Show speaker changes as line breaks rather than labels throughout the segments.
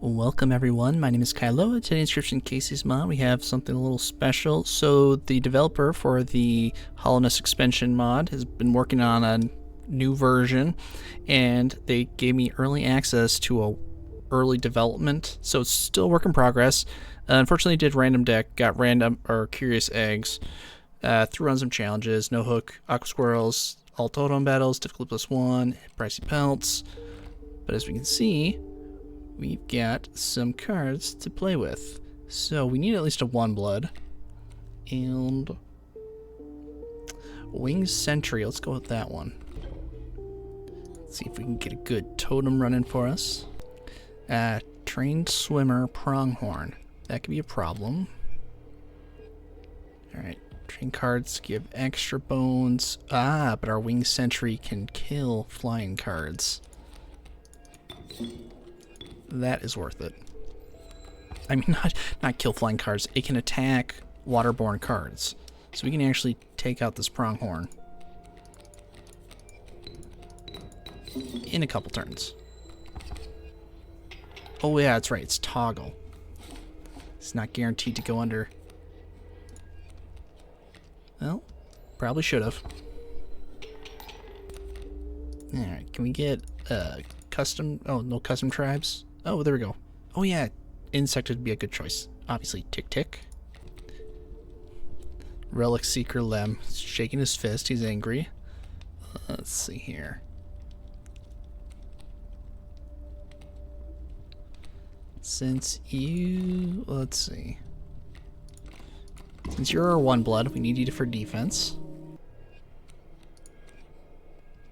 Welcome everyone, my name is Kylo. Today in Inscryption Kaycee's mod we have something a little special. So the developer for the HallownestExpansion mod has been working on a new version and they gave me early access to a early development, so it's still a work in progress. Unfortunately did random deck, got random or curious eggs, threw on some challenges, no hook, aqua squirrels, all totem battles, difficulty +1, pricey pelts, but as we can see we've got some cards to play with. So we need at least a 1 blood. And Winged Sentry, let's go with that one. Let's see if we can get a good totem running for us. Trained Swimmer Pronghorn. That could be a problem. Alright, train cards give extra bones. But our Winged Sentry can kill flying cards. That is worth it. I mean, not kill flying cards. It can attack waterborne cards. So we can actually take out this pronghorn in a couple turns. Oh yeah, that's right. It's toggle. It's not guaranteed to go under. Well, probably should have. Alright, can we get custom? Oh, no custom tribes? Oh, there we go. Oh yeah, insect would be a good choice. Obviously, Tick Tick. Relic Seeker Lem, shaking his fist, he's angry. Let's see here. Since you, let's see. Since you're our 1 blood, we need you for defense.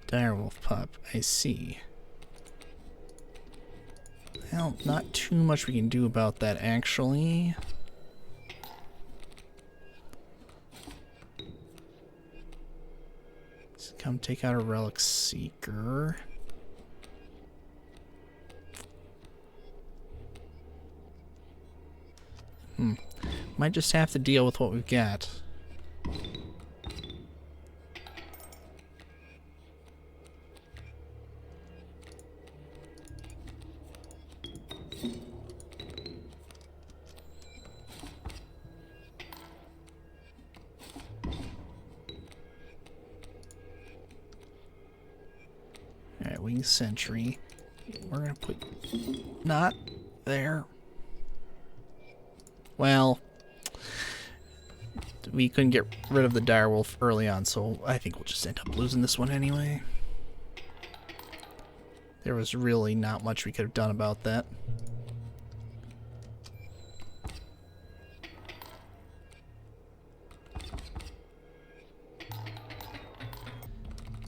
Direwolf Pup, I see. Well, not too much we can do about that, actually. Let's come take out a Relic Seeker. Might just have to deal with what we've got. Alright, Winged Sentry. We're gonna put... not there. Well, we couldn't get rid of the direwolf early on, so I think we'll just end up losing this one anyway. There was really not much we could have done about that.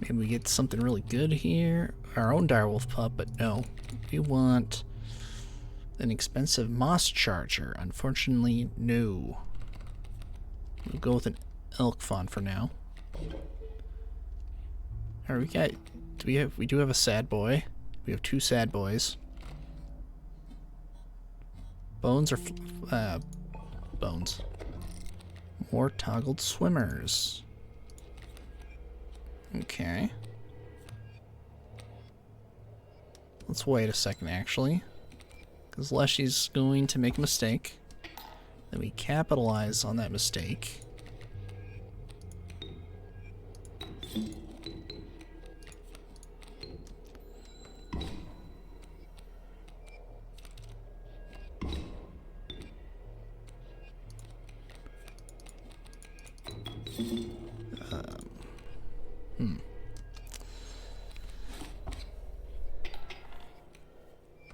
Maybe we get something really good here. Our own direwolf pup, but no. We want an expensive moss charger. Unfortunately, no. We'll go with an elk fawn for now. Alright, we do have a sad boy. We have 2 sad boys. Bones or bones. More toggled swimmers. Okay. Let's wait a second, actually. Because Leshy's going to make a mistake. Then we capitalize on that mistake.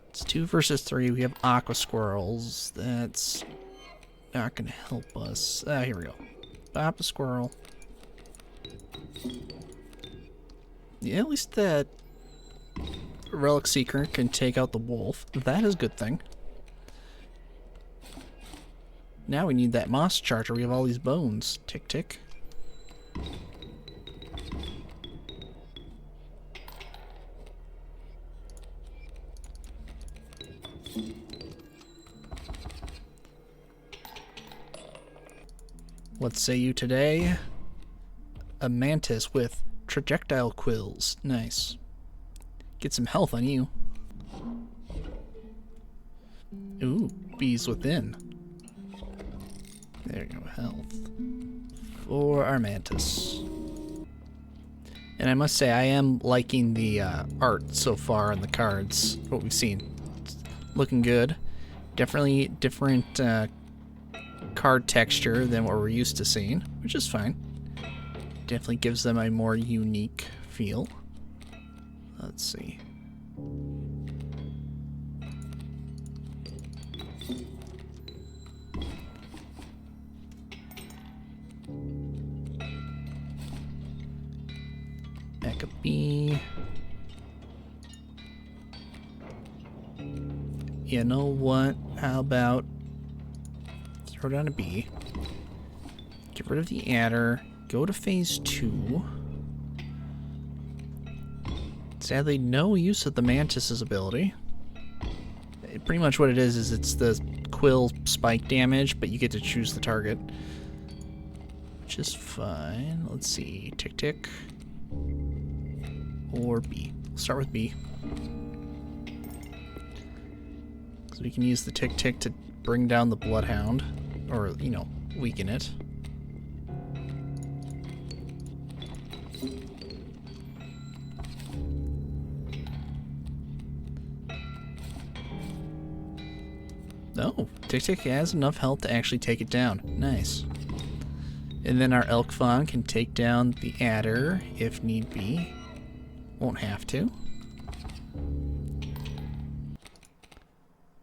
It's 2 versus 3. We have aqua squirrels. That's not gonna help us. Here we go. Pop a squirrel. Yeah, at least that Relic Seeker can take out the wolf. That is a good thing. Now we need that moss charger. We have all these bones. Tick tick. What say you today? A mantis with trajectile quills. Nice. Get some health on you. Ooh, bees within. There you go, health. For our mantis. And I must say, I am liking the art so far in the cards, what we've seen. It's looking good. Definitely different card texture than what we're used to seeing, which is fine. Definitely gives them a more unique feel. Let's see. Back a bee. You know what? How about throw down a bee. Get rid of the adder. Go to phase 2. Sadly, no use of the mantis's ability. Pretty much what it is it's the quill spike damage, but you get to choose the target. Which is fine. Let's see. Tick tick. Or B. We'll start with B. So we can use the tick tick to bring down the bloodhound. Or, you know, weaken it. Oh, Tick Tick has enough health to actually take it down. Nice. And then our Elk Fawn can take down the adder if need be. Won't have to.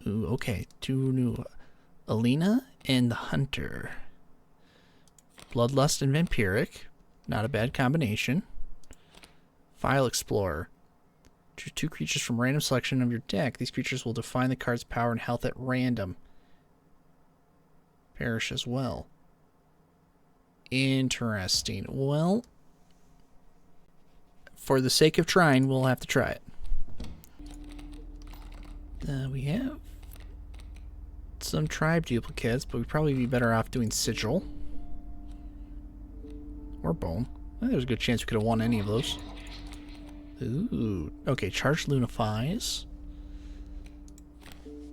Ooh, okay. 2 new. Alina and the Hunter. Bloodlust and Vampiric. Not a bad combination. File Explorer. Choose 2 creatures from random selection of your deck. These creatures will define the card's power and health at random. Perish as well. Interesting. Well, for the sake of trying, we'll have to try it. We have some tribe duplicates, but we'd probably be better off doing Sigil. Or Bone. There's a good chance we could have won any of those. Ooh. Okay, Charged Lunifies.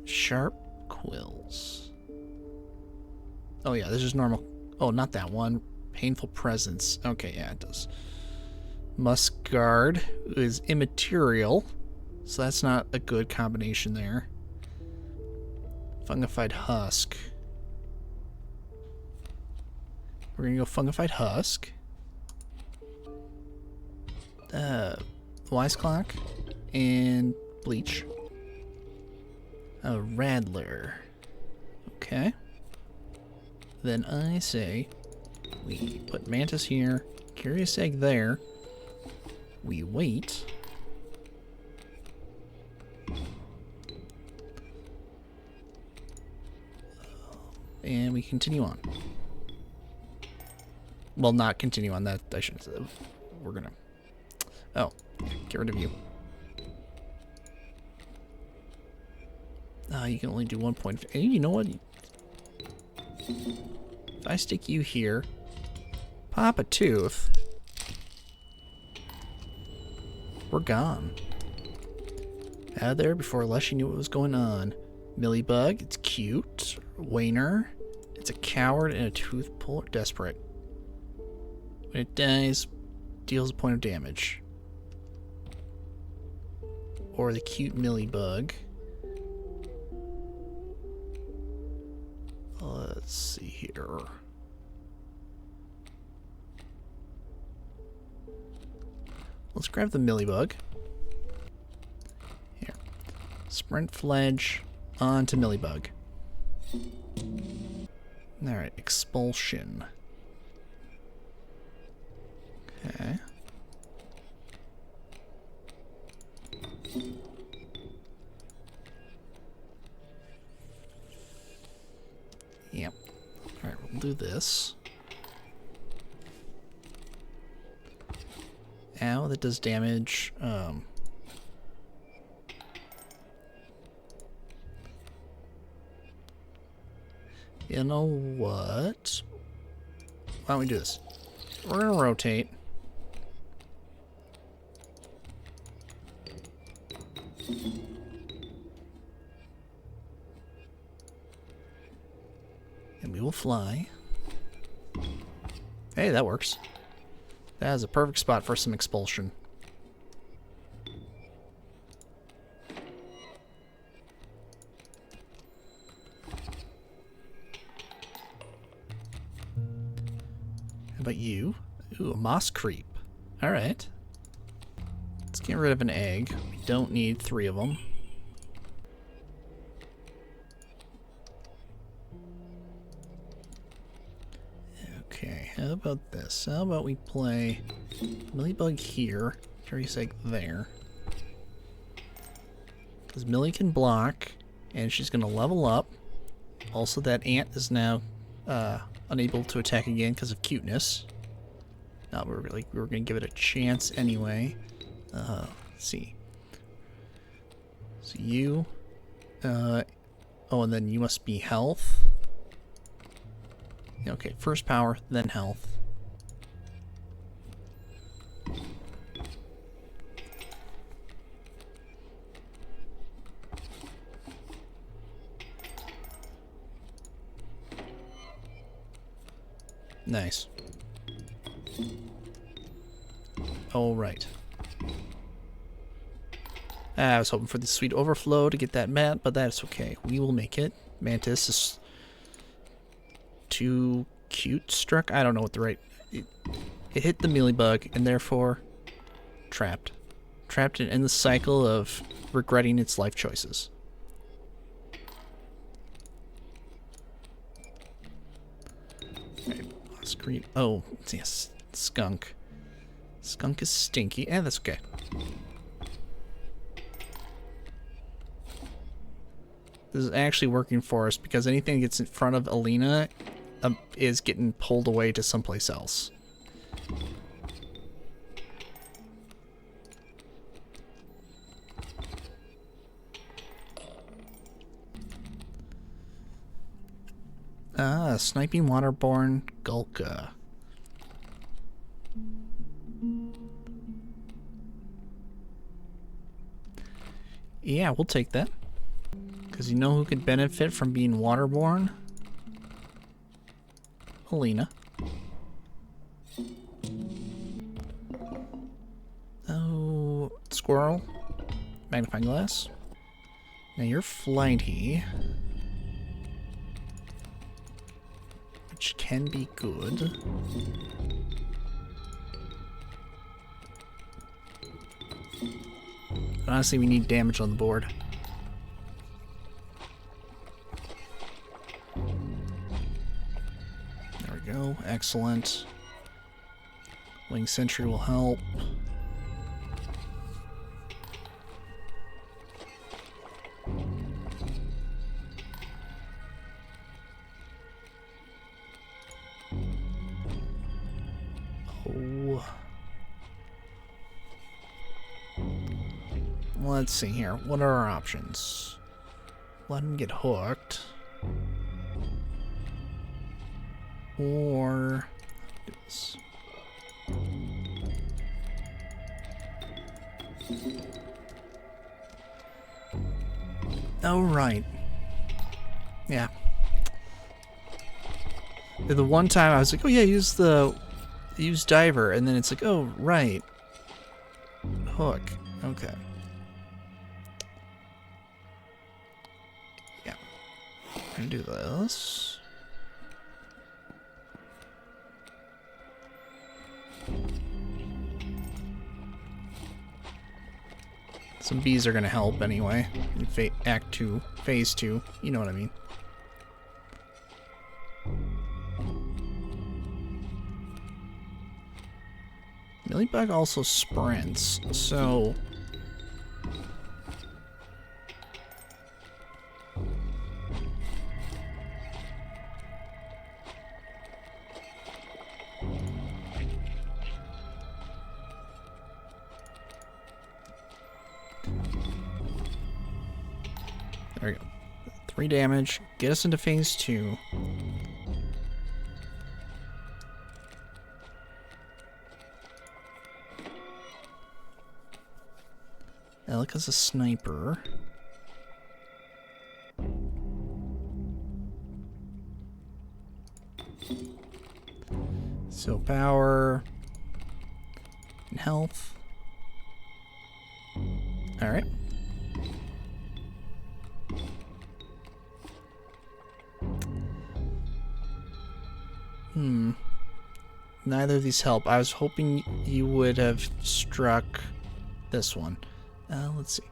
Sharp Quills. Oh yeah, this is normal. Oh, not that one. Painful Presence. Okay, yeah, it does. Muskguard is immaterial, so that's not a good combination there. Fungified Husk. We're gonna go Fungified Husk. Wiseclock and Bleach. A Rattler. Okay. Then I say we put Mantis here, Curious Egg there. We wait. And we continue on. Well, not continue on that. I shouldn't say. We're gonna. Oh, get rid of you. You can only do 1 point. Hey, you know what? If I stick you here, pop a tooth, we're gone. Out of there before Leshy knew what was going on. Millibug, it's cute. Wainer, it's a coward and a tooth puller. Desperate. When it dies, deals a point of damage. Or the cute Millibug. Let's see here. Let's grab the Millibug. Here. Sprint Fledge onto Millibug. Alright, Expulsion. Okay. Yep. Alright, we'll do this. Ow, that does damage. You know what? Why don't we do this? We're gonna rotate. we will fly. Hey, that works. That is a perfect spot for some expulsion. How about you? Ooh, a moss creep. Alright. Let's get rid of an egg. We don't need 3 of them. Okay, how about this? How about we play Millibug here, Curious Egg there. Because Millie can block, and she's going to level up. Also, that ant is now unable to attack again because of cuteness. No, we're going to give it a chance anyway. Let's see. So you... oh, and then you must be health. Okay, first power, then health. Nice. All right. I was hoping for the sweet overflow to get that mat, but that's okay. We will make it. Mantis is too cute struck. I don't know what the right... It hit the mealybug and therefore trapped. Trapped in the cycle of regretting its life choices. Screen. Oh, yes, skunk. Skunk is stinky. Eh, that's okay. This is actually working for us because anything that gets in front of Alina is getting pulled away to someplace else. Ah, sniping waterborne Gulka. Yeah, we'll take that. Because you know who could benefit from being waterborne? Alina. Oh, squirrel. Magnifying glass. Now you're flighty. Which can be good. But honestly, we need damage on the board. There we go. Excellent. Wing Sentry will help. Let's see here. What are our options? Let him get hooked. Or... do this. Oh, right. Yeah. The one time I was like, oh yeah, use diver, and then it's like, oh, right. Hook. Okay. Yeah. I'm gonna do this. Some bees are gonna help anyway. In Act 2, Phase 2, you know what I mean. Millibug also sprints, so... there we go. 3 damage. Get us into Phase 2. Elika's a sniper. So power and health. Alright. Neither of these help. I was hoping you would have struck this one. Let's see.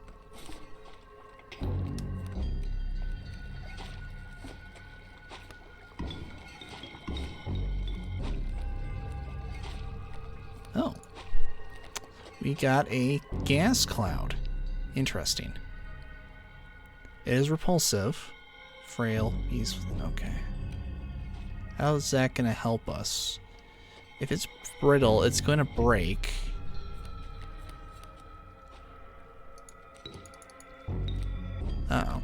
Oh. We got a gas cloud. Interesting. It is repulsive. Frail. He's okay. How is that going to help us? If it's brittle, it's going to break. Uh-oh.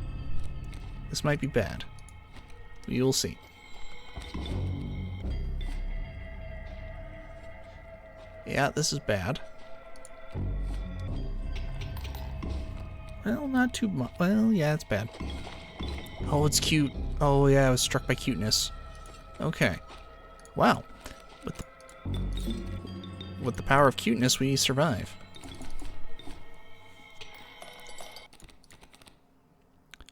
This might be bad. We will see. Yeah, this is bad. Well, not too much. Well, yeah, it's bad. Oh, it's cute. Oh, yeah, I was struck by cuteness. Okay. Wow. With the power of cuteness, we survive.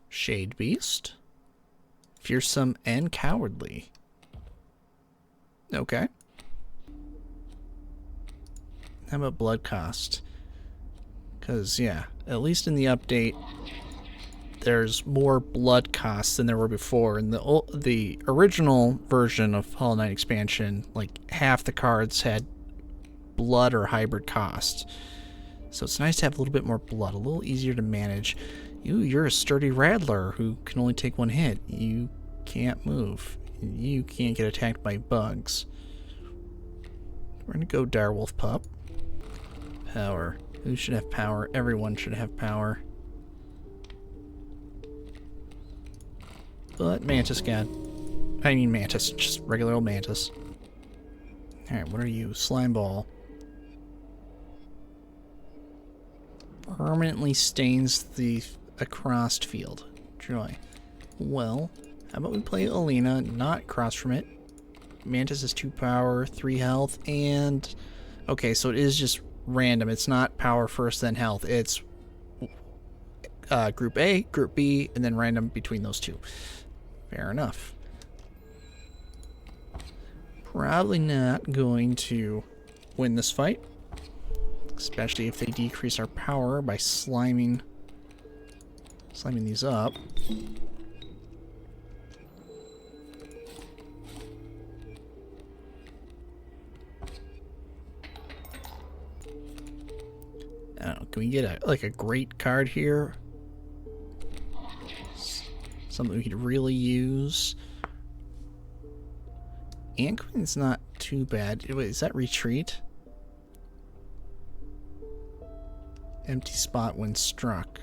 Shade Beast. Fearsome and cowardly. Okay. How about blood cost? Because, yeah, at least in the update, there's more blood costs than there were before. In the original version of Hollow Knight expansion, like half the cards had blood or hybrid cost. So it's nice to have a little bit more blood, a little easier to manage. You're a sturdy rattler who can only take one hit. You can't move. You can't get attacked by bugs. We're gonna go Direwolf Pup. Power. Who should have power? Everyone should have power. But Mantis God. I mean Mantis, just regular old Mantis. Alright, what are you? Slime Ball. Permanently stains the across field. Joy. Well, how about we play Alina, not across from it. Mantis is 2 power, 3 health, and... Okay, so it is just random. It's not power first, then health. It's Group A, Group B, and then random between those two. Fair enough. Probably not going to win this fight. Especially if they decrease our power by sliming these up. I don't know, can we get a great card here? Something we could really use. Ant Queen's not too bad. Wait, is that retreat? Empty spot when struck.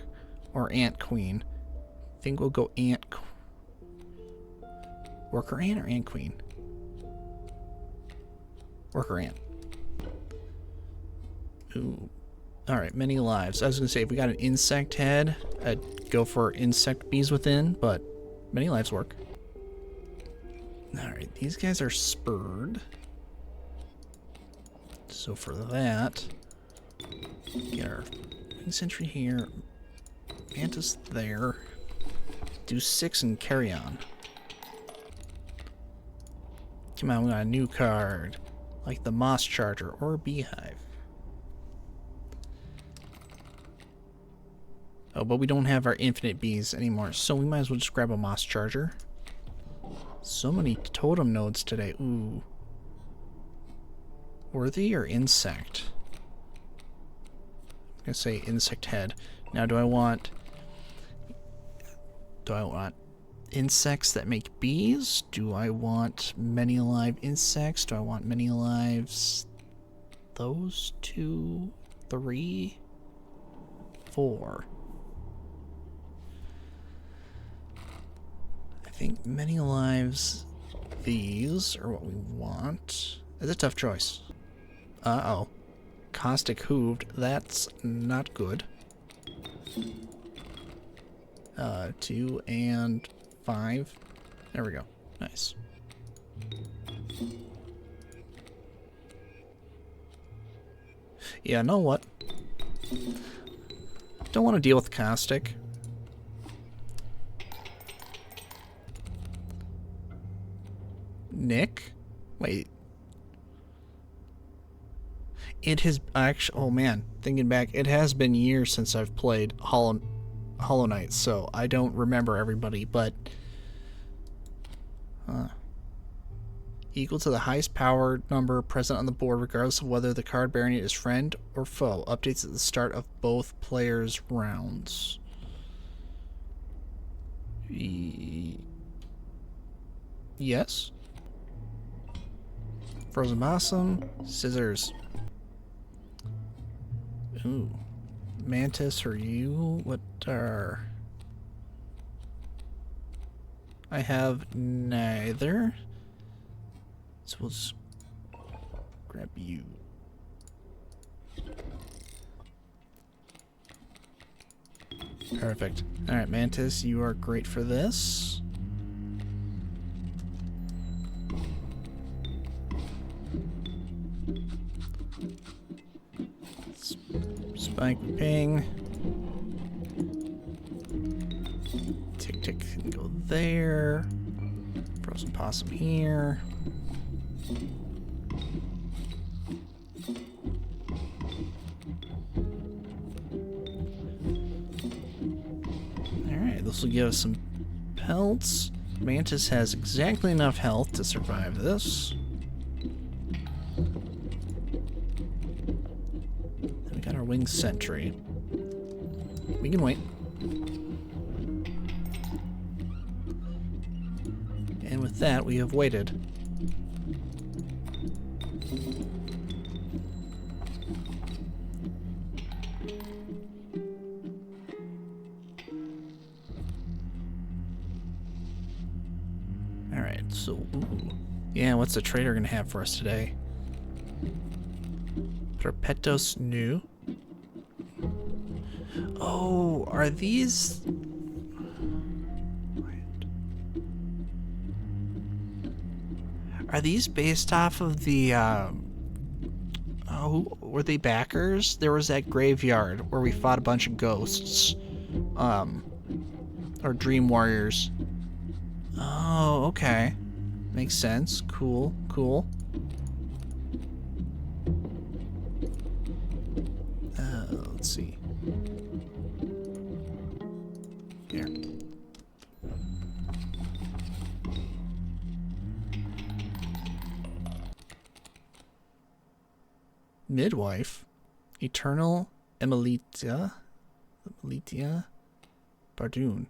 Or Ant Queen. I think we'll go Worker Ant or Ant Queen? Worker Ant. Ooh. Alright, many lives. I was going to say, if we got an insect head, I'd go for insect bees within, but many lives work. Alright, these guys are spurred. So for that, get our sentry here, Mantis there, do 6 and carry on. Come on, we got a new card, like the Moss Charger or Beehive. Oh, but we don't have our infinite bees anymore, so we might as well just grab a Moss Charger. So many totem nodes today. Ooh. Worthy or insect? I'm gonna say insect head. Now, do I want insects that make bees? Do I want many alive insects? Do I want many lives? Those 2, 3, 4. I think many lives, these are what we want. It's a tough choice. Uh-oh. Caustic Hooved, that's not good. 2 and 5. There we go. Nice. Yeah, know what? Don't want to deal with caustic. Nick? Wait. It has actually... Oh man, thinking back, it has been years since I've played Hollow Knight, so I don't remember everybody, but... equal to the highest power number present on the board, regardless of whether the card bearing it is friend or foe. Updates at the start of both players' rounds. Yes. Frozen Blossom. Scissors. Ooh. Mantis or you? What are... I have neither. So we'll just grab you. Perfect. Alright, Mantis, you are great for this. Spike ping. Tick tick can go there. Frozen Possum here. Alright, this will give us some pelts. Mantis has exactly enough health to survive this. Then we got our winged sentry. We can wait. And with that, we have waited. Alright, so... Ooh. Yeah, what's the trader gonna have for us today? Perpetuos new. Oh, are these... Are these based off of the, oh, were they backers? There was that graveyard where we fought a bunch of ghosts. Or dream warriors. Oh, okay. Makes sense. Cool, cool. Let's see. Here. Midwife, Eternal Emilitia Bardoon.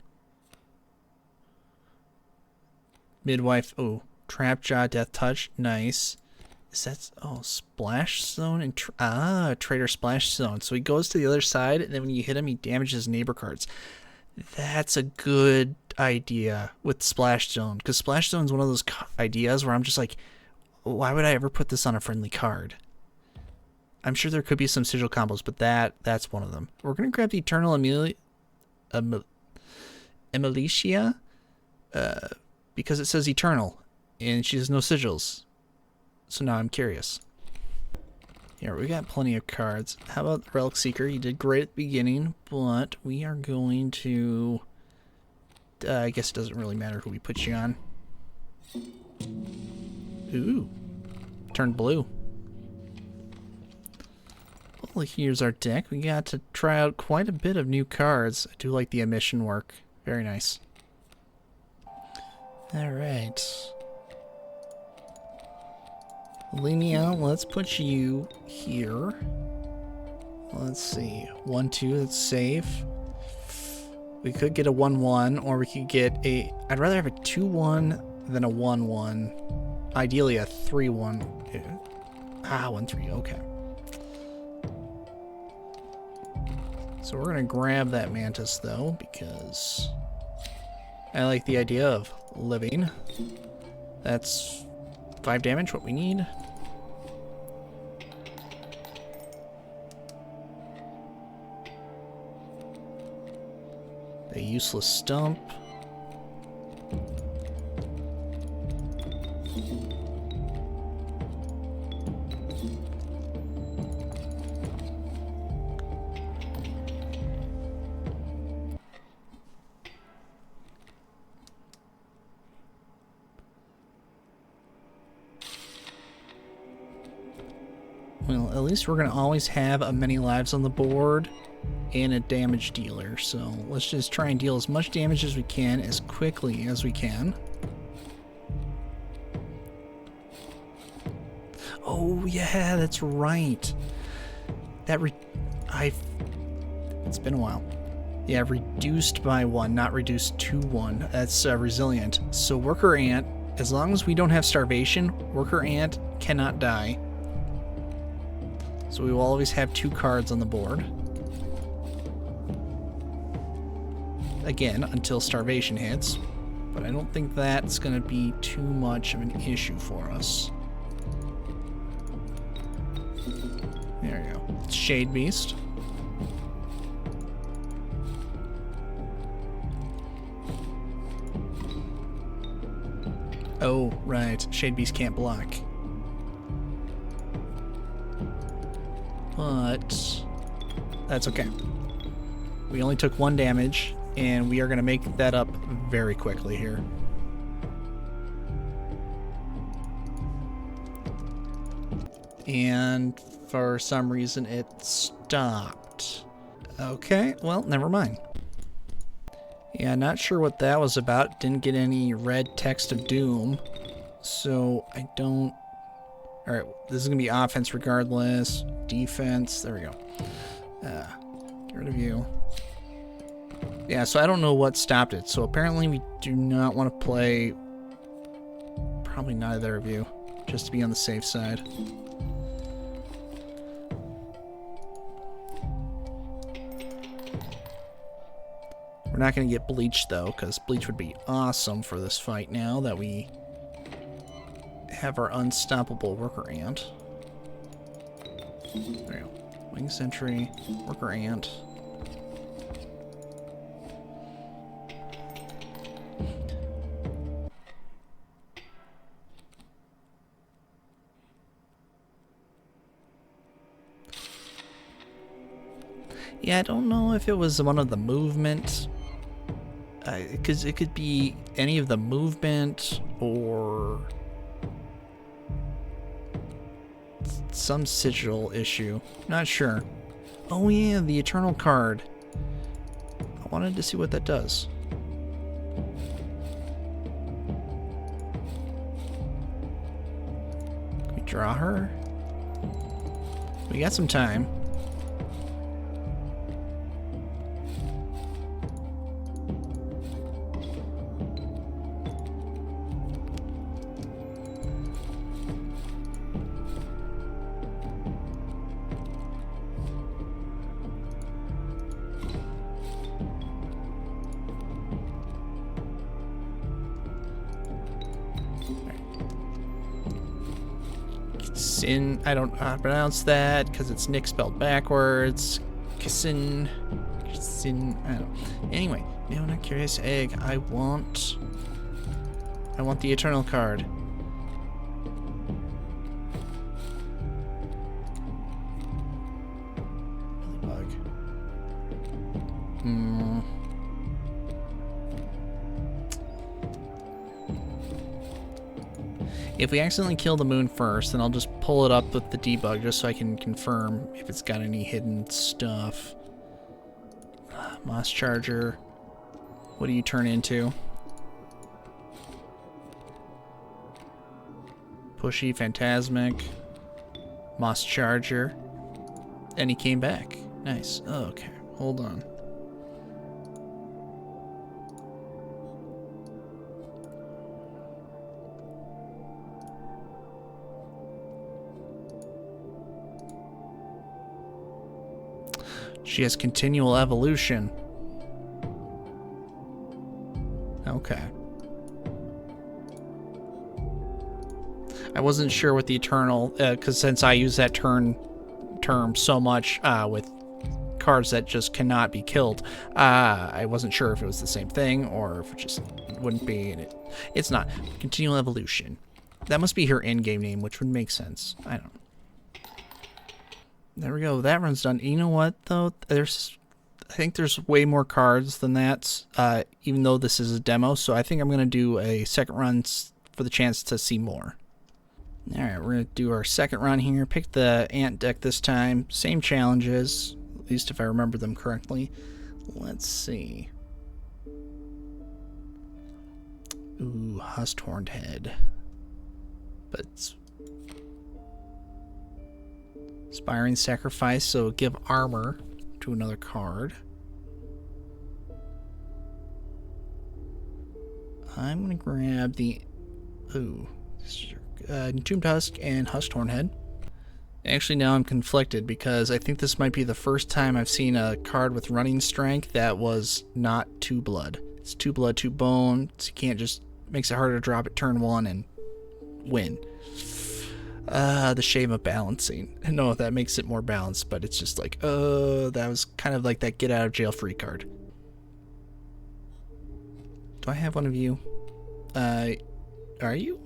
Midwife, oh, Trapjaw, Death Touch, nice. Is that, oh, Splash Zone and, Trader Splash Zone. So he goes to the other side, and then when you hit him, he damages neighbor cards. That's a good idea with Splash Zone, because Splash Zone is one of those ideas where I'm just like, why would I ever put this on a friendly card? I'm sure there could be some sigil combos, but that's one of them. We're going to grab the Eternal Emilitia, because it says Eternal, and she has no sigils. So now I'm curious. Here, we got plenty of cards. How about Relic Seeker? You did great at the beginning, but we are going to... I guess it doesn't really matter who we put you on. Ooh. Turned blue. Well, here's our deck. We got to try out quite a bit of new cards. I do like the emission work. Very nice. Alright. Linnea, let's put you here. Let's see. 1-2, that's safe. We could get a 1-1, or we could get a... I'd rather have a 2-1 than a 1-1. Ideally a 3-1. 1-3, okay. So we're going to grab that Mantis, though, because I like the idea of living. That's 5 damage, what we need. A useless stump. Well, at least we're going to always have a many lives on the board and a damage dealer. So let's just try and deal as much damage as we can as quickly as we can. Oh yeah, that's right. It's been a while. Yeah, reduced by 1, not reduced to 1. That's resilient. So worker ant, as long as we don't have starvation, worker ant cannot die. So we will always have 2 cards on the board. Again, until starvation hits. But I don't think that's going to be too much of an issue for us. There you go. Shade Beast. Oh, right. Shade Beast can't block. But that's okay. We only took 1 damage, and we are going to make that up very quickly here. And for some reason it stopped. Okay, well, never mind. Yeah, not sure what that was about. Didn't get any red text of doom. So I don't... Alright, this is going to be offense regardless. Defense. There we go. Get rid of you. Yeah, so I don't know what stopped it. So apparently we do not want to play... Probably neither of you. Just to be on the safe side. We're not going to get Bleach, though, because Bleach would be awesome for this fight now that we have our unstoppable worker ant. There we go. Wing Sentry, worker ant. Yeah, I don't know if it was one of the movement... Because it could be any of the movement or some sigil issue. Not sure. Oh yeah, the Eternal card. I wanted to see what that does. Can we draw her? We got some time. Sin, I don't pronounce that because it's Nick spelled backwards. Kissin, I don't. Anyway, no, not curious egg. I want the Eternal card. Bug. If we accidentally kill the moon first, then I'll just pull it up with the debug just so I can confirm if it's got any hidden stuff. Moss Charger. What do you turn into? Pushy, Phantasmic. Moss Charger. And he came back. Nice. Oh, okay. Hold on. She has continual evolution. Okay. I wasn't sure with the Eternal, because since I use that term so much with cards that just cannot be killed, I wasn't sure if it was the same thing or if it just wouldn't be. And it's not. Continual evolution. That must be her in-game name, which would make sense. I don't know. There we go. That run's done. You know what, though? I think there's way more cards than that, even though this is a demo. So I think I'm going to do a second run for the chance to see more. Alright, we're going to do our second run here. Pick the ant deck this time. Same challenges, at least if I remember them correctly. Let's see. Ooh, Husk-Horned Head. But Inspiring Sacrifice, so give armor to another card. I'm going to grab the... Ooh. Entombed Husk and Husk-Horned Head. Actually, now I'm conflicted because I think this might be the first time I've seen a card with running strength that was not 2 blood. It's 2 blood, 2 bone, so you can't just... Makes it harder to drop at turn 1 and win. The shame of balancing. I know that makes it more balanced, but it's just like, that was kind of like that get out of jail free card. Do I have one of you? Are you?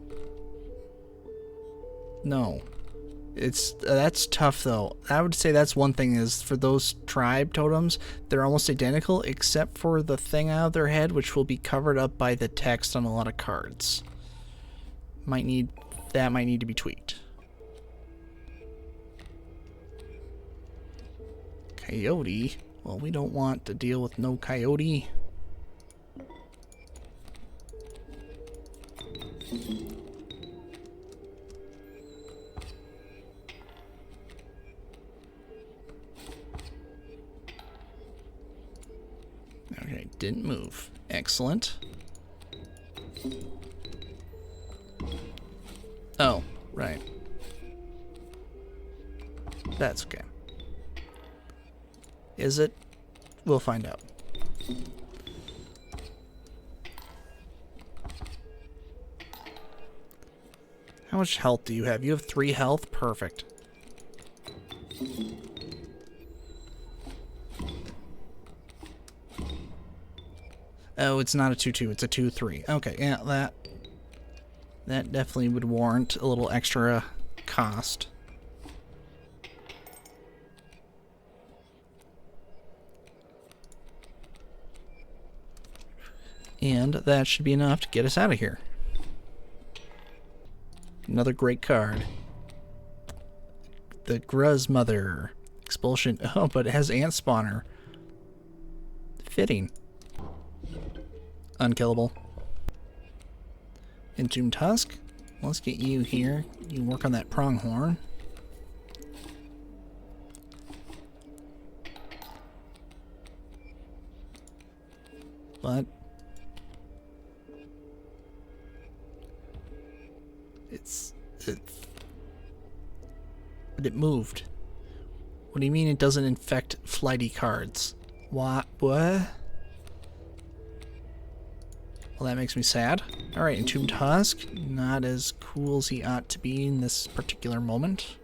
No. That's tough though. I would say that's one thing is for those tribe totems, they're almost identical except for the thing out of their head, which will be covered up by the text on a lot of cards. Might need to be tweaked. Coyote? Well, we don't want to deal with no coyote. Okay, didn't move. Excellent. Oh, right. That's okay. Is it? We'll find out. How much health do you have? You have 3 health? Perfect. Oh, it's not a 2-2, it's a 2-3. Okay, yeah, that definitely would warrant a little extra cost. And that should be enough to get us out of here. Another great card. The Gruz Mother. Expulsion. Oh, but it has Ant Spawner. Fitting. Unkillable. Entombed Husk. Let's get you here. You work on that pronghorn. But but it moved. What do you mean it doesn't infect flighty cards? What? Well, that makes me sad. Alright, Entombed Husk. Not as cool as he ought to be in this particular moment.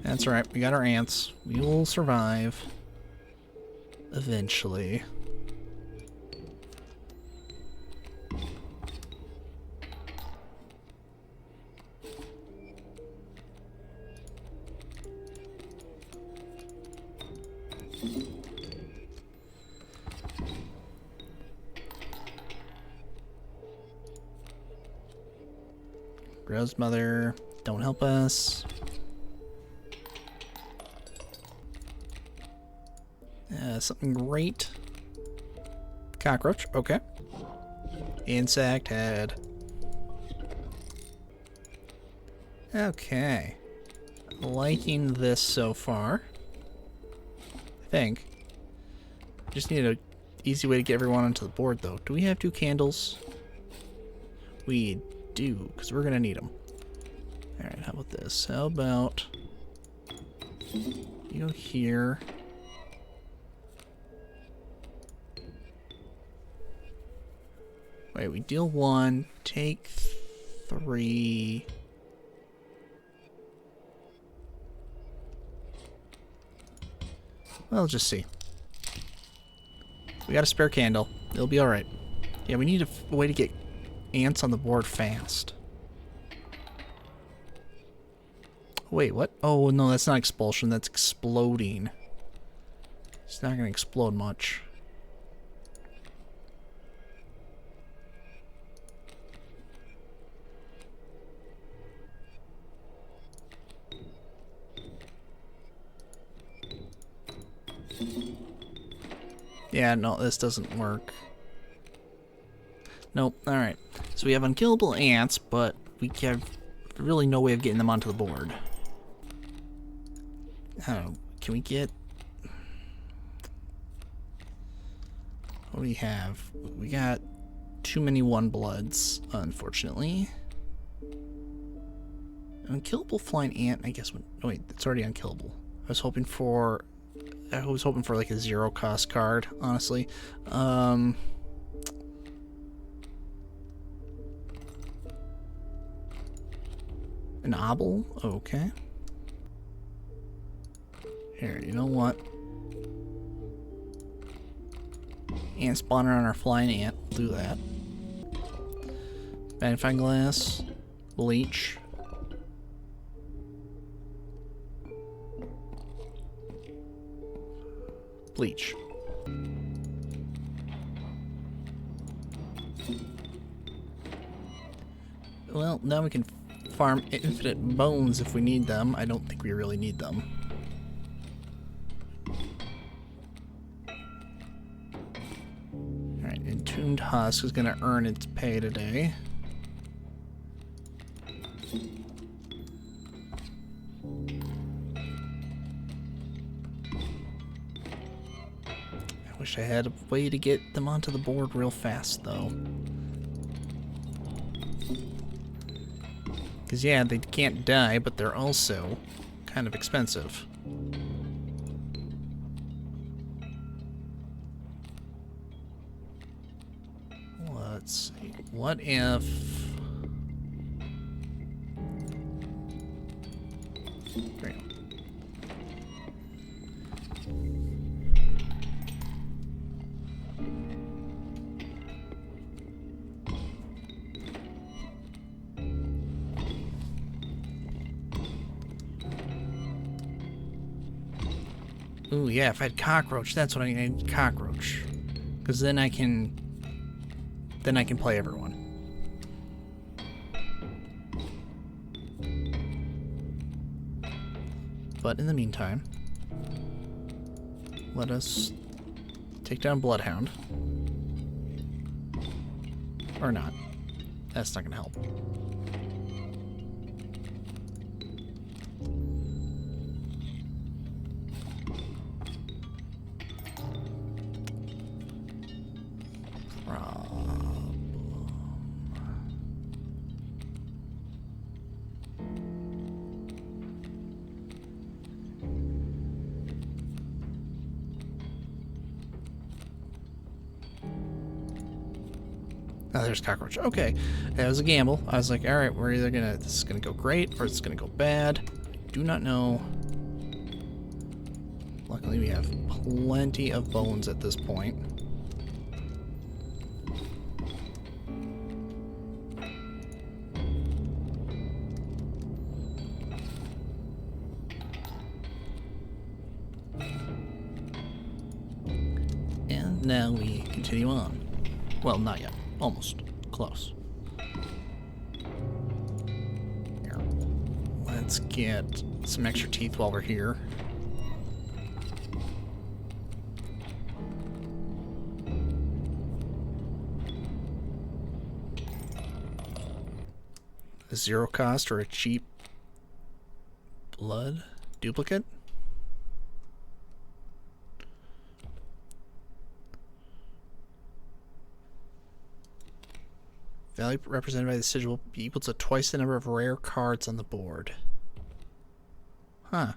That's alright, we got our ants. We will survive. Eventually. Gruz Mother, don't help us. Something great. Cockroach, okay. Insect head. Okay. Liking this so far. I think. Just need an easy way to get everyone onto the board though. Do we have 2 candles? We do, because we're gonna need them. Alright, how about this? How about you go here. Wait, we deal 1, take 3. Well, just see. We got a spare candle. It'll be alright. Yeah, we need a way to get ants on the board fast. Wait, what? Oh, no, that's not expulsion. That's exploding. It's not going to explode much. Yeah, no, this doesn't work. Nope, alright. So we have unkillable ants, but we have really no way of getting them onto the board. Oh, can we get... What do we have? We got too many one bloods, unfortunately. Unkillable flying ant, I guess. Oh wait, it's already unkillable. I was hoping for like a 0 cost card, honestly. An obel? Okay. Here, you know what? Ant spawner on our flying ant. We'll do that. Magnifying glass. Bleach. Bleach. Well, now we can farm infinite bones if we need them. I don't think we really need them. Alright, Entombed Husk is going to earn its pay today. I wish I had a way to get them onto the board real fast, though. Because, yeah, they can't die, but they're also kind of expensive. Let's see. What if... There you go. Ooh, yeah, if I had cockroach, that's what I need, cockroach. Because then I can play everyone. But in the meantime, let us take down Bloodhound. Or not. That's not gonna help. Oh, there's cockroach. Okay, that was a gamble. I was like, all right, we're either gonna, this is gonna go great or it's gonna go bad. I do not know. Luckily, we have plenty of bones at this point. And now we continue on. Well, not yet. Almost. Close. Here. Let's get some extra teeth while we're here. A 0 cost or a cheap blood duplicate? Value represented by the sigil will be equal to twice the number of rare cards on the board. Huh.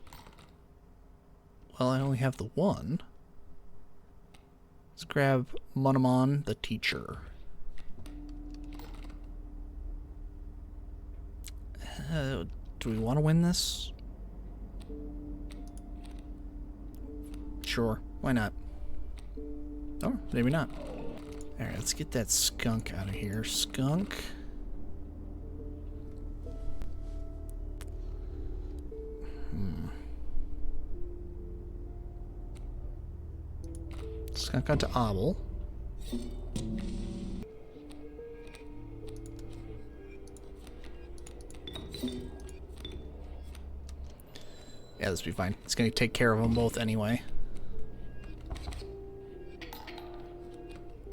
Well, I only have the one. Let's grab Monomon the Teacher. Do we want to win this? Sure, why not? Oh, maybe not. Alright, let's get that skunk out of here. Skunk. Skunk onto Obel. Yeah, this will be fine. It's going to take care of them both anyway.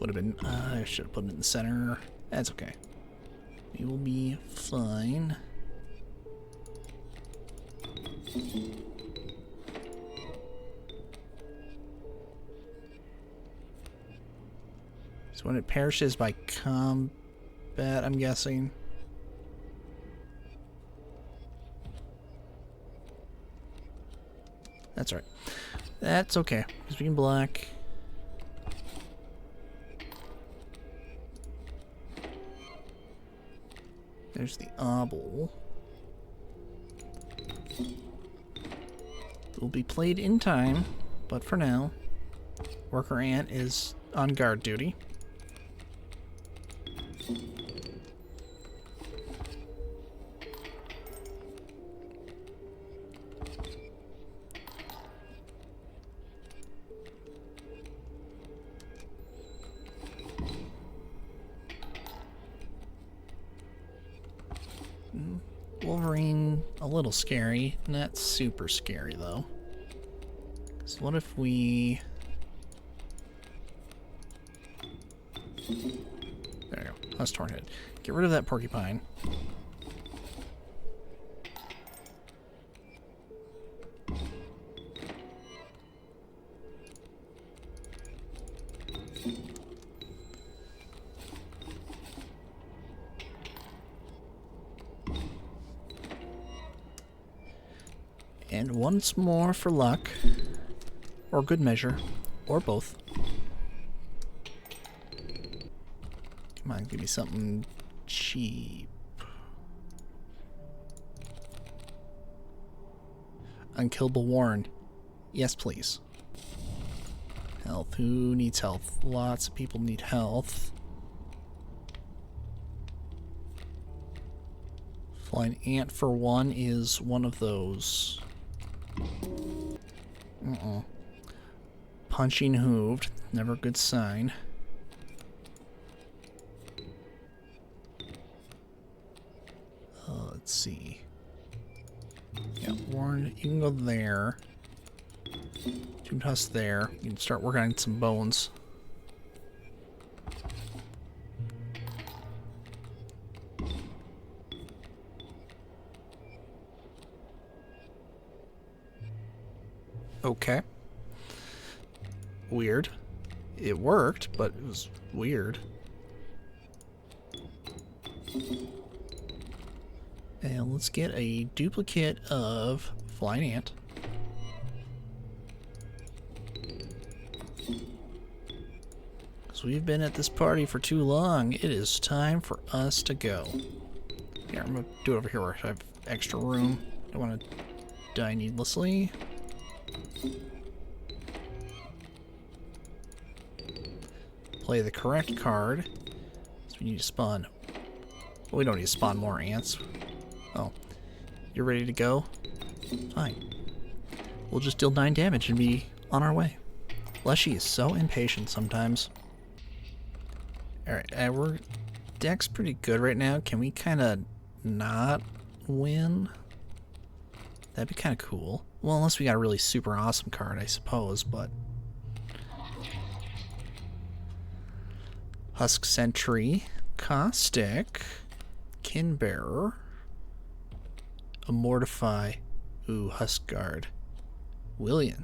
Would have been, I should have put it in the center. That's okay. We will be fine. So when it perishes by combat, I'm guessing. That's right. That's okay, because we can block. There's the obel. It will be played in time, but for now, Worker Ant is on guard duty. Wolverine, a little scary. Not super scary, though. So what if we... There we go. That's Tornhead. Get rid of that porcupine. And once more for luck, or good measure, or both. Come on, give me something cheap. Unkillable Warren. Yes, please. Health. Who needs health? Lots of people need health. Flying Ant for one is one of those. Punching Hooved. Never a good sign. Let's see. Yeah, Warren, you can go there. Tomb Husk there. You can start working on some bones. Okay. Weird. It worked, but it was weird. And let's get a duplicate of Flying Ant. Because we've been at this party for too long, it is time for us to go. Here, I'm going to do it over here where I have extra room. Don't want to die needlessly. Play the correct card. So we need to spawn. Well, we don't need to spawn more ants. Oh. You're ready to go? Fine. We'll just deal 9 damage and be on our way. Leshy is so impatient sometimes. Alright, our deck's pretty good right now. Can we kind of not win? That'd be kind of cool. Well, unless we got a really super awesome card, I suppose, but... Husk Sentry, Caustic, Kinbearer, Immortify, ooh, Husk Guard, Wilho,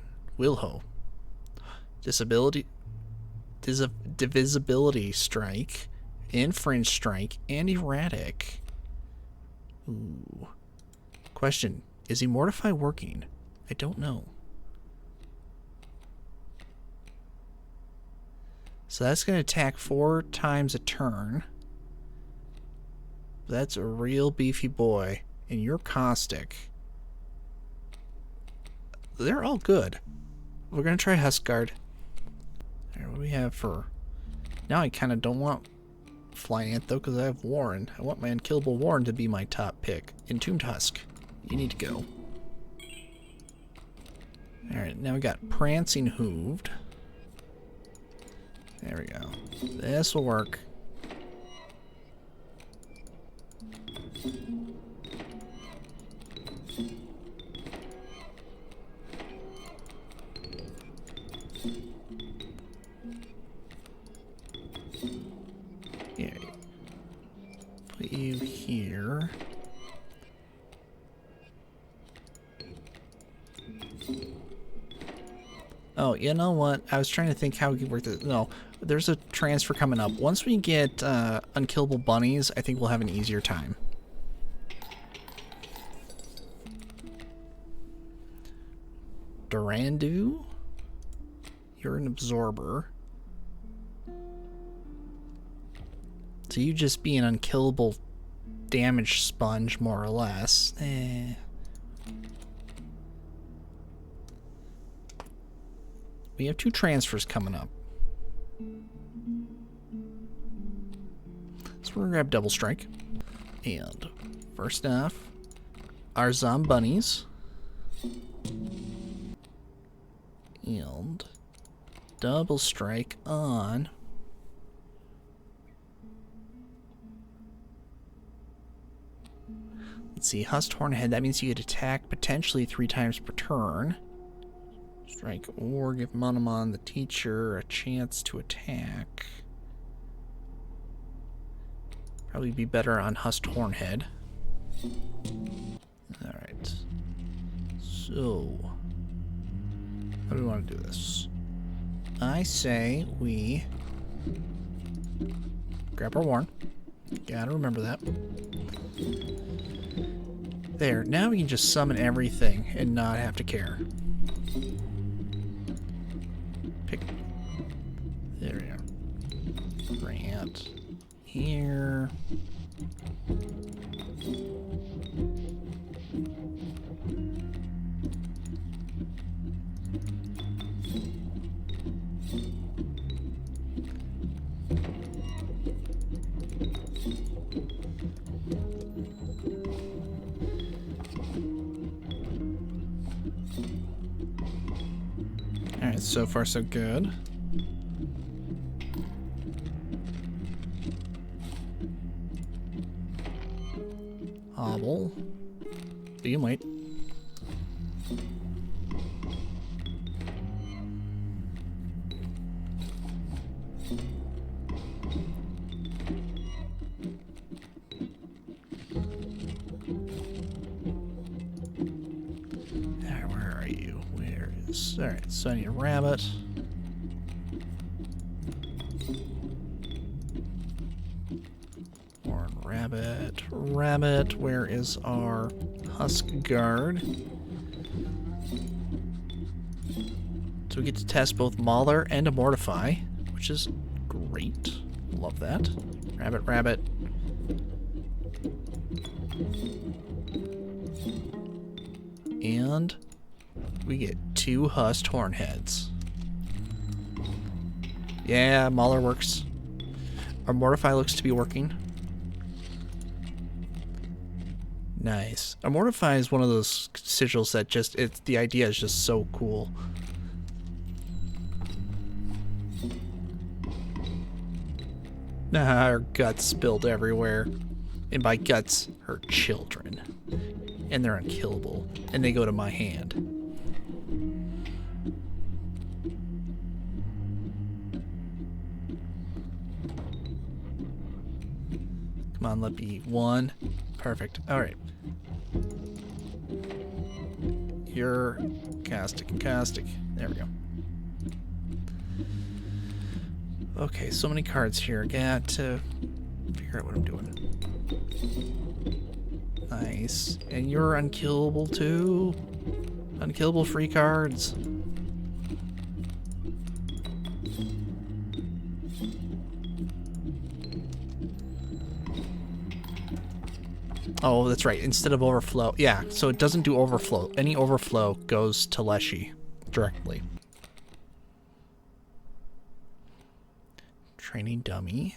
Divisibility Strike, Infringe Strike, and Erratic. Ooh. Question, is Immortify working? I don't know. So that's going to attack 4 times a turn. That's a real beefy boy. And you're Caustic. They're all good. We're going to try Huskguard. Alright, what do we have for... Now I kind of don't want Flying Ant though, because I have Warren. I want my unkillable Warren to be my top pick. Entombed Husk. You need to go. Alright, now we got Prancing Hooved. There we go. This will work. you here. Oh, you know what? I was trying to think how we could work this. No, there's a transfer coming up. Once we get unkillable bunnies, I think we'll have an easier time. Durandu? You're an absorber. So you just be an unkillable damage sponge, more or less. We have 2 transfers coming up. So we're gonna grab Double Strike. And first off, our Zombunnies. And Double Strike on let's see, Husked Hornhead. That means you get attack potentially 3 times per turn. Strike or give Monomon the teacher a chance to attack. Probably be better on Husked Hornhead. Alright. So, how do we want to do this? I say we grab our Warren. Gotta remember that. There, now we can just summon everything and not have to care. Pick. There we go. Grant. Here. Alright, so far so good. Hobble. You might. Where are you? Where is... Alright, so I need a rabbit. Rabbit, where is our Husk Guard? So we get to test both Mauler and a Mortify, which is great. Love that. Rabbit. And we get 2 Husked Hornheads. Yeah, Mauler works. Our Mortify looks to be working. Nice. A Mortify is one of those sigils that just, the idea is just so cool. Her guts spilled everywhere. And by guts, her children. And they're unkillable. And they go to my hand. Come on, let be 1. Perfect. Alright. You're caustic. There we go. Okay, so many cards here. Got to figure out what I'm doing. Nice. And you're unkillable too. Unkillable free cards. Oh, that's right. Instead of overflow. Yeah, so it doesn't do overflow. Any overflow goes to Leshy directly. Training dummy.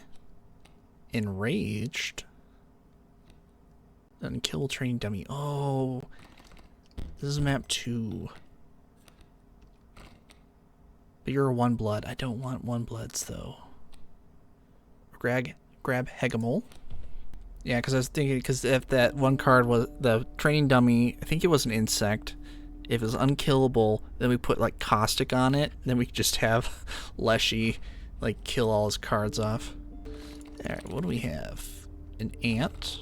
Enraged. Unkillable training dummy. Oh. This is map 2. But you're a 1 blood. I don't want 1 bloods though. Grab Hegemol. Yeah, because I was thinking, because if that 1 card was the training dummy, I think it was an insect. If it was unkillable, then we put like caustic on it. Then we could just have Leshy like kill all his cards off. Alright, what do we have? an ant.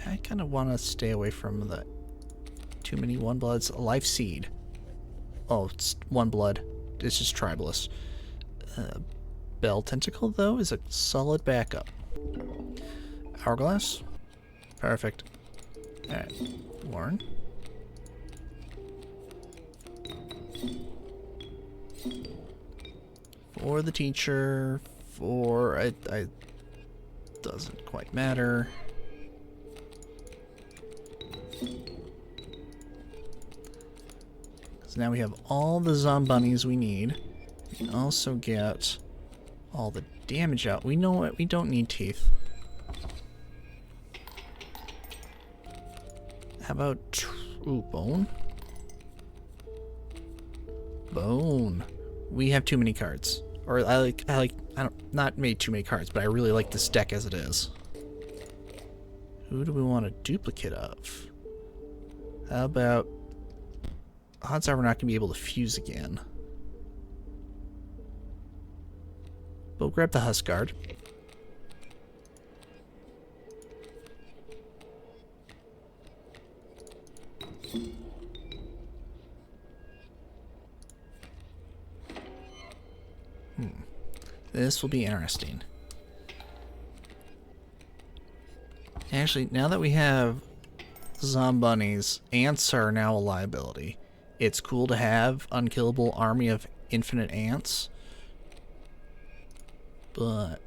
I kind of want to stay away from the too many one bloods. A life seed. Oh, it's one blood. It's just tribalist. Bell tentacle though is a solid backup. Hourglass. Perfect. Alright. Warren. For the teacher. For... I doesn't quite matter. So now we have all the zombunnies we need. We can also get all the damage out. We know what, we don't need teeth. How about... ooh, bone? Bone. We have too many cards. Or I don't, not made too many cards, but I really like this deck as it is. Who do we want a duplicate of? How about... odds are we're not going to be able to fuse again. But we'll grab the Huskard. This will be interesting. Actually, now that we have zombunnies, ants are now a liability. It's cool to have unkillable army of infinite ants, but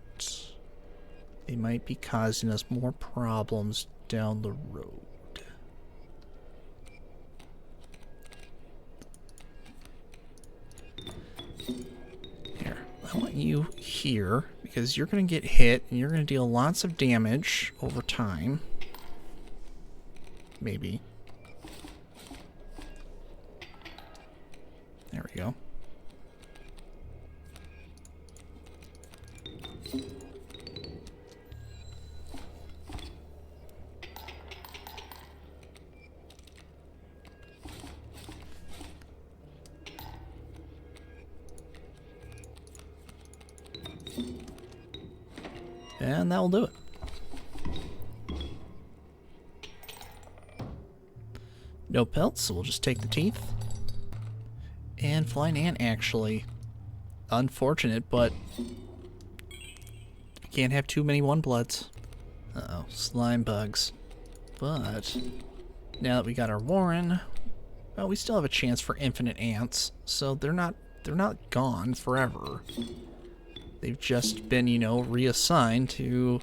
they might be causing us more problems down the road. Here, I want you here because you're going to get hit and you're going to deal lots of damage over time. Maybe. There we go. And that will do it. No pelts, so we'll just take the teeth. And flying ant, actually. Unfortunate, but we can't have too many one bloods. Uh-oh, slime bugs. But now that we got our Warren, well, we still have a chance for infinite ants, so they're not gone forever. They've just been, you know, reassigned to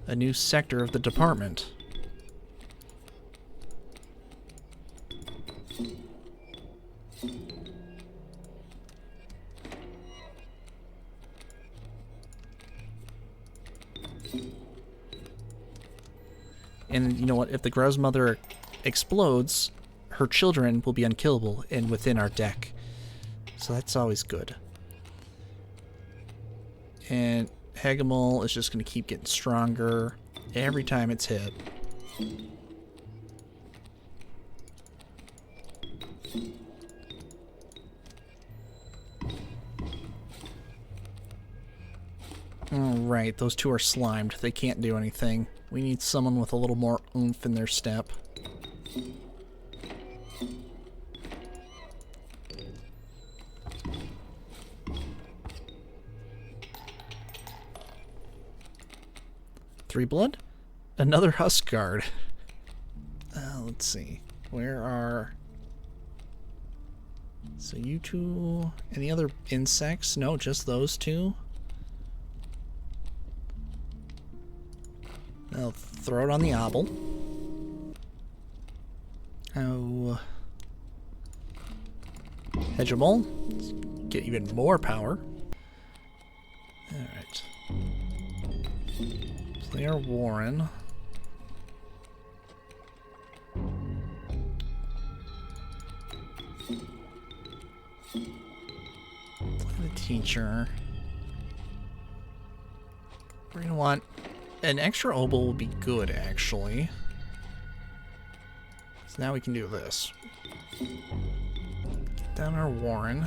a new sector of the department. And you know what? If the Grow's mother explodes, her children will be unkillable and within our deck. So that's always good. And Hegemol is just going to keep getting stronger every time it's hit. Alright, those two are slimed. They can't do anything. We need someone with a little more oomph in their step. Three blood? Another Huskard. Let's see. Where are... So you two... Any other insects? No, just those two? I'll throw it on the obel. Oh... Hegemol. Let's get even more power. Alright. Play our Warren. Play the teacher. We're gonna want an extra obel will be good, actually. So now we can do this. Get down our Warren.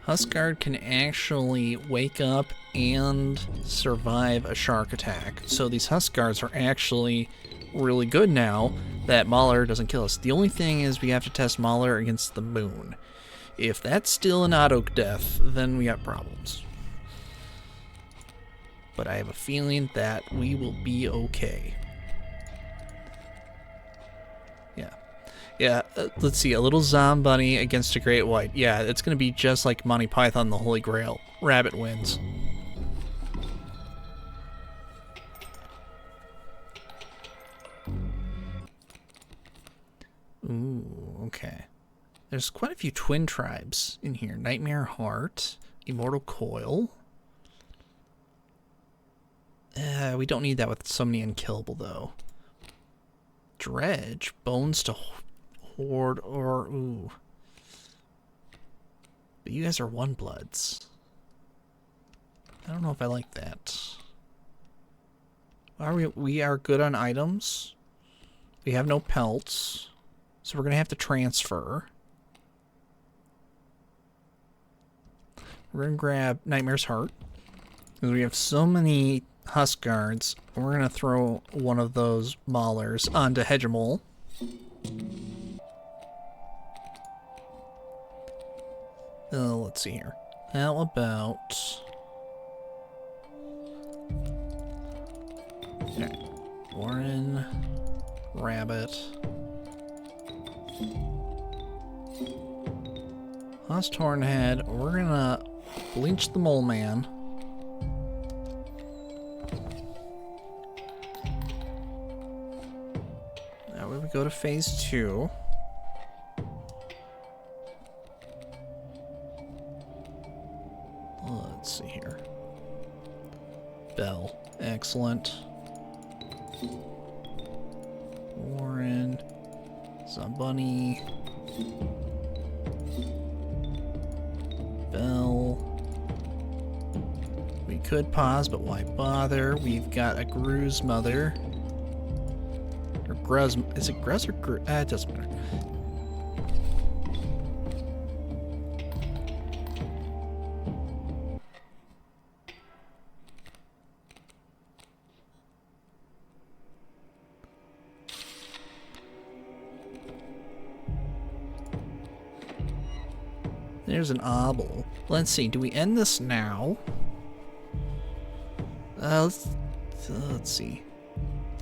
Huskguard can actually wake up and survive a shark attack. So these Huskguards are actually really good now that Mauler doesn't kill us. The only thing is we have to test Mauler against the moon. If that's still an auto death, then we got problems. But I have a feeling that we will be okay. Yeah, let's see, a little Zombunny against a Great White. Yeah, it's going to be just like Monty Python, the Holy Grail. Rabbit wins. Ooh, okay. There's quite a few twin tribes in here. Nightmare Heart, Immortal Coil. We don't need that with so many unkillable, though. Dredge, Bones to Horde, or ooh. But you guys are one bloods. I don't know if I like that. We are good on items. We have no pelts, so we're gonna have to transfer. We're gonna grab Nightmare's Heart because we have so many Huskguards. We're gonna throw one of those Maulers onto Hegemol. Let's see here. How about... Okay. Warren, Rabbit, Hosthornhead. We're gonna bleach the Mole Man. Now we go to phase 2. Let's see here. Bell. Excellent. Warren. Zombunny. Bell. We could pause, but why bother? We've got a Gru's Mother. Or Gruz. Is it Gruz or Gru? It doesn't matter. There's an obel. Let's see, do we end this now? Let's see.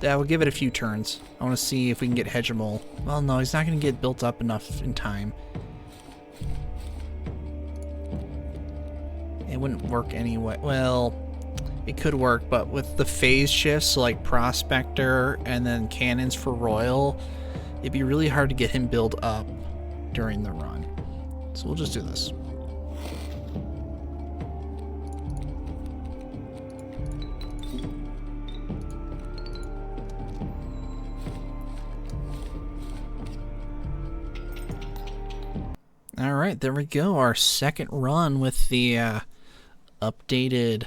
Yeah, we'll give it a few turns. I want to see if we can get Hegemol. Well, no, he's not going to get built up enough in time. It wouldn't work anyway. Well, it could work, but with the phase shifts, so like Prospector and then Cannons for Royal, it'd be really hard to get him built up during the run. So we'll just do this. All right, there we go. Our second run with the updated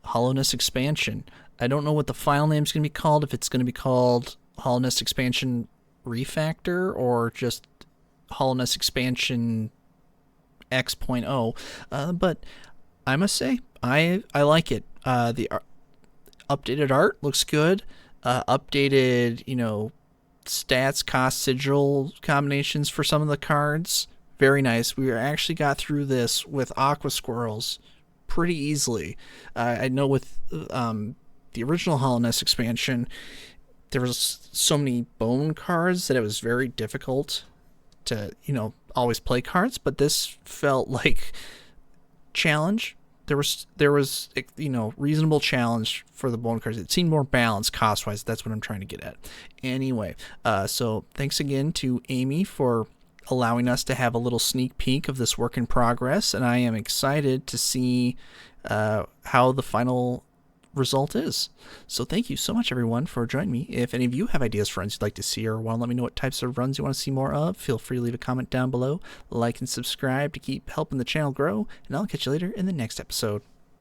Hallownest expansion. I don't know what the file name is going to be called, if it's going to be called Hallownest Expansion Refactor or just Hallownest Expansion X.0, but I must say I like it. The updated art looks good. Updated, you know, stats, cost, sigil combinations for some of the cards. Very nice. We actually got through this with Aqua Squirrels pretty easily. I know with the original Hallownest expansion, there was so many bone cards that it was very difficult to, you know, always play cards, but this felt like challenge. There was you know, reasonable challenge for the bone cards. It seemed more balanced cost wise. That's what I'm trying to get at. Anyway, so thanks again to Amy for allowing us to have a little sneak peek of this work in progress, and I am excited to see how the final result is. So thank you so much, everyone, for joining me. If any of you have ideas for runs you'd like to see or want to let me know what types of runs you want to see more of, feel free to leave a comment down below, like and subscribe to keep helping the channel grow, and I'll catch you later in the next episode.